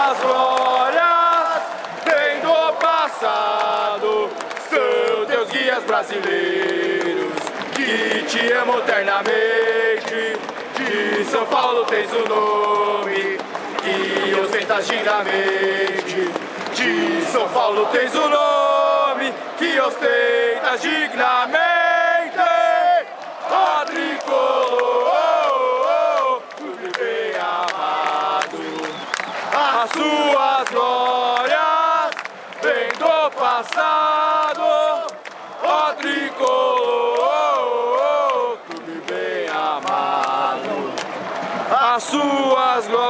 suas glórias vêm do passado, são teus guias brasileiros que te amam eternamente. De São Paulo tens o nome que ostentas dignamente. De São Paulo tens o nome que ostentas dignamente. Ó tricolor, clube bem amado, as suas glórias vêm do passado. Ó tricolor, clube bem amado, as suas glórias